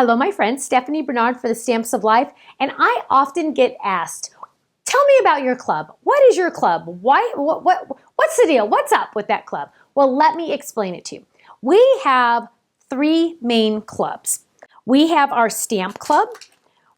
Hello, my friend, Stephanie Bernard for the Stamps of Life, and I often get asked, tell me about your club. What is your club? What's the deal? What's up with that club? Well, let me explain it to you. We have three main clubs. We have our Stamp Club,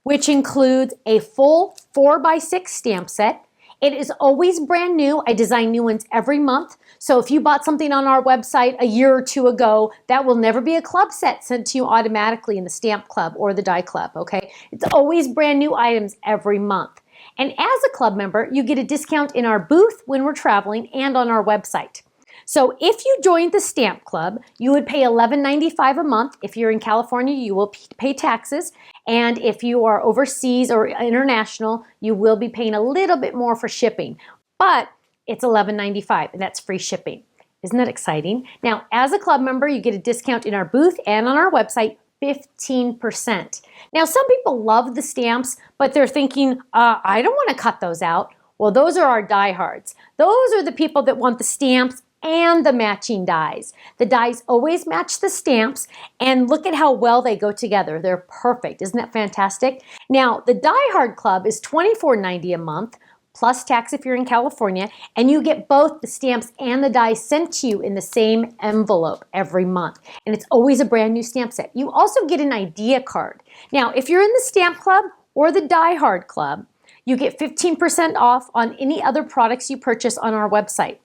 which includes a full 4x6 stamp set. It is always brand new. I design new ones every month. So if you bought something on our website a year or two ago, that will never be a club set sent to you automatically in the Stamp Club or the Die Club, okay? It's always brand new items every month. And as a club member, you get a discount in our booth when we're traveling and on our website. So if you joined the Stamp Club, you would pay $11.95 a month. If you're in California, you will pay taxes. And if you are overseas or international, you will be paying a little bit more for shipping. But it's $11.95, and that's free shipping. Isn't that exciting? Now, as a club member, you get a discount in our booth and on our website, 15%. Now, some people love the stamps, but they're thinking, I don't want to cut those out. Well, those are our diehards. Those are the people that want the stamps and the matching dies. The dies always match the stamps, and look at how well they go together. They're perfect. Isn't that fantastic? Now, the Die Hard Club is $24.90 a month, plus tax if you're in California, and you get both the stamps and the dies sent to you in the same envelope every month. And it's always a brand new stamp set. You also get an idea card. Now, if you're in the Stamp Club or the Die Hard Club, you get 15% off on any other products you purchase on our website.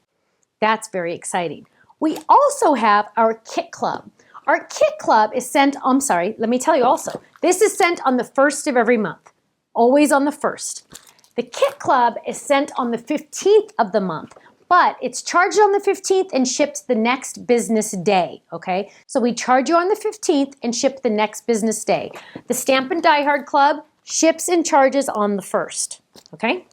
That's very exciting. We also have our Kit Club. Our Kit Club is sent, let me tell you also, this is sent on the 1st of every month, always on the 1st. The Kit Club is sent on the 15th of the month, but it's charged on the 15th and shipped the next business day, okay? So we charge you on the 15th and ship the next business day. The Stamp and Die Hard Club ships and charges on the 1st, okay?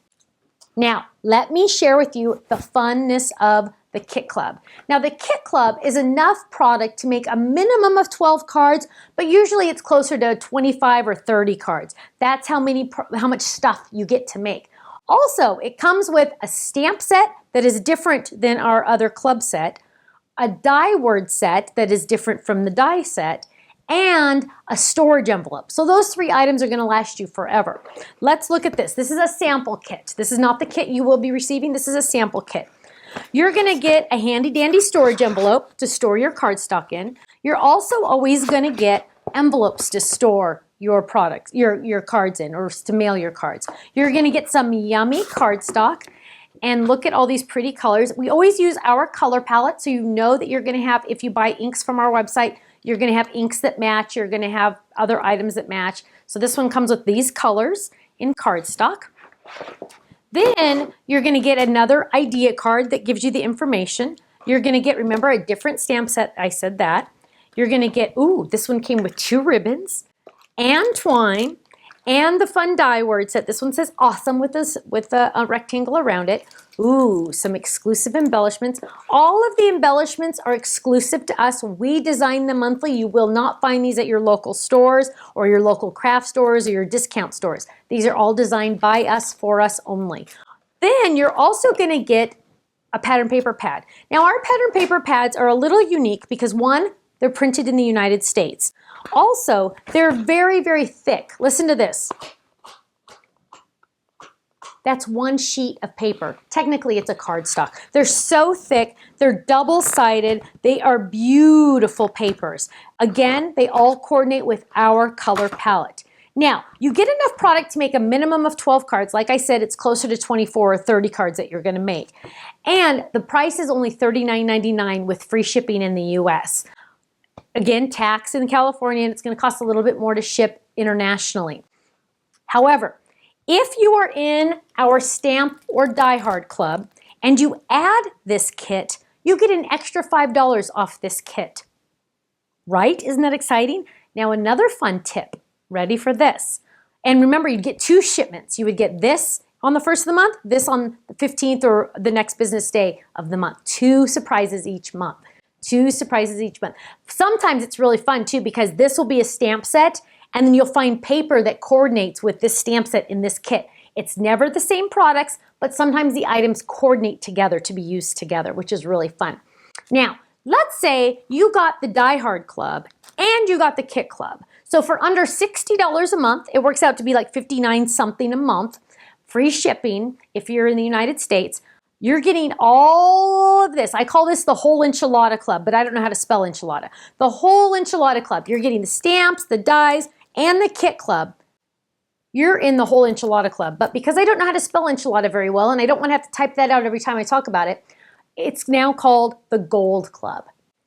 Now, let me share with you the funness of the Kit Club. Now, the Kit Club is enough product to make a minimum of 12 cards, but usually it's closer to 25 or 30 cards. That's how much stuff you get to make. Also, it comes with a stamp set that is different than our other club set, a die word set that is different from the die set, and a storage envelope. So those three items are going to last you forever. Let's look at this. This is a sample kit. This is not the kit you will be receiving. This is a sample kit. You're going to get a handy dandy storage envelope to store your cardstock in. You're also always going to get envelopes to store your products, your cards in, or to mail your cards. You're going to get some yummy cardstock. And look at all these pretty colors. We always use our color palette, so you know that you're going to have, if you buy inks from our website, you're going to have inks that match. You're going to have other items that match. So this one comes with these colors in cardstock. Then you're going to get another idea card that gives you the information. You're going to get, remember, a different stamp set. I said that. You're going to get, ooh, this one came with 2 ribbons and twine and the fun die word set. This one says awesome with a rectangle around it. Ooh, some exclusive embellishments. All of the embellishments are exclusive to us. We design them monthly. You will not find these at your local stores or your local craft stores or your discount stores. These are all designed by us, for us only. Then you're also going to get a pattern paper pad. Now, our pattern paper pads are a little unique because, one, they're printed in the United States. Also, they're very, very thick. Listen to this. That's one sheet of paper. Technically, it's a cardstock. They're so thick. They're double-sided. They are beautiful papers. Again, they all coordinate with our color palette. Now, you get enough product to make a minimum of 12 cards. Like I said, it's closer to 24 or 30 cards that you're going to make. And the price is only $39.99 with free shipping in the U.S. Again, tax in California, and it's going to cost a little bit more to ship internationally. However, if you are in our Stamp or Die Hard Club and you add this kit, you get an extra $5 off this kit. Right? Isn't that exciting? Now, another fun tip. Ready for this? And remember, you'd get 2 shipments. You would get this on the 1st of the month, this on the 15th or the next business day of the month. 2 surprises each month. 2 surprises each month. Sometimes it's really fun too because this will be a stamp set and then you'll find paper that coordinates with this stamp set in this kit. It's never the same products, but sometimes the items coordinate together to be used together, which is really fun. Now, let's say you got the Die Hard Club and you got the Kit Club. So for under $60 a month, it works out to be like 59 something a month, free shipping if you're in the United States. You're getting all of this. I call this the whole enchilada club, but I don't know how to spell enchilada. The whole enchilada club. You're getting the stamps, the dies, and the kit club. You're in the whole enchilada club. But because I don't know how to spell enchilada very well, and I don't want to have to type that out every time I talk about it, it's now called the Gold Club.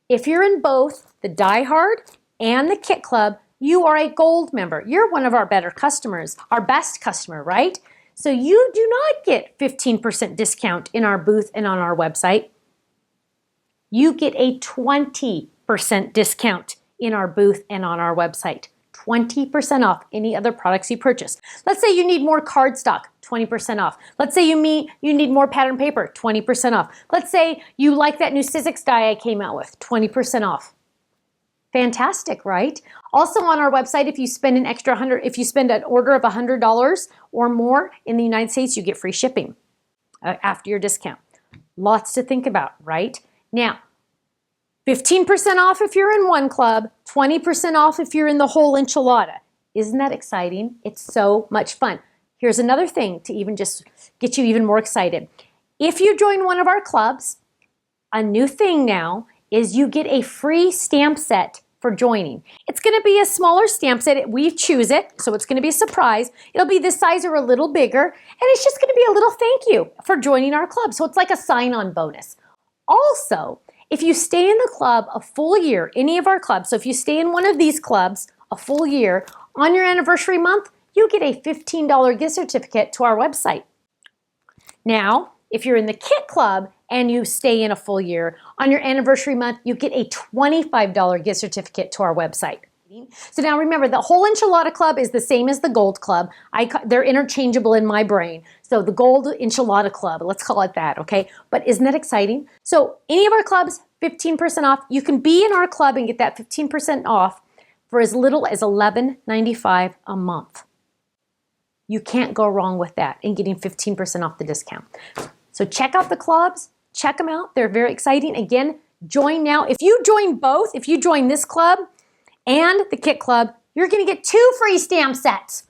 If you're in both the Die Hard and the Kit Club, you are a Gold member. You're one of our better customers, our best customer, right? So you do not get 15% discount in our booth and on our website. You get a 20% discount in our booth and on our website. 20% off any other products you purchase. Let's say you need more cardstock, 20% off. Let's say you need more pattern paper, 20% off. Let's say you like that new Sizzix die I came out with, 20% off. Fantastic, right? Also on our website, if you spend if you spend an order of $100 or more in the United States, you get free shipping after your discount. Lots to think about, right? Now, 15% off if you're in one club, 20% off if you're in the whole enchilada. Isn't that exciting? It's so much fun. Here's another thing to even just get you even more excited. If you join one of our clubs, a new thing now is you get a free stamp set for joining. It's going to be a smaller stamp set. We choose it, so it's going to be a surprise. It'll be this size or a little bigger, and it's just going to be a little thank you for joining our club. So it's like a sign-on bonus. Also, if you stay in the club a full year, any of our clubs, so if you stay in one of these clubs a full year, on your anniversary month, you get a $15 gift certificate to our website. Now, if you're in the Kit Club and you stay in a full year, on your anniversary month, you get a $25 gift certificate to our website. So now remember, the whole Enchilada Club is the same as the Gold Club. They're interchangeable in my brain. So the Gold Enchilada Club, let's call it that, okay? But isn't that exciting? So any of our clubs, 15% off. You can be in our club and get that 15% off for as little as $11.95 a month. You can't go wrong with that and getting 15% off the discount. So check out the clubs, check them out. They're very exciting. Again, join now. If you join both, if you join this club and the Kit Club, you're going to get 2 free stamp sets.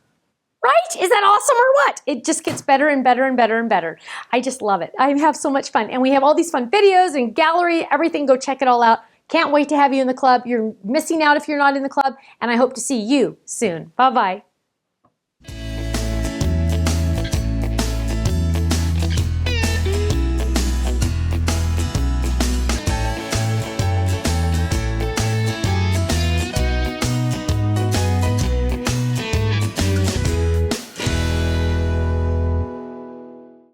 Right? Is that awesome or what? It just gets better and better and better and better. I just love it. I have so much fun. And we have all these fun videos and gallery, everything. Go check it all out. Can't wait to have you in the club. You're missing out if you're not in the club. And I hope to see you soon. Bye-bye.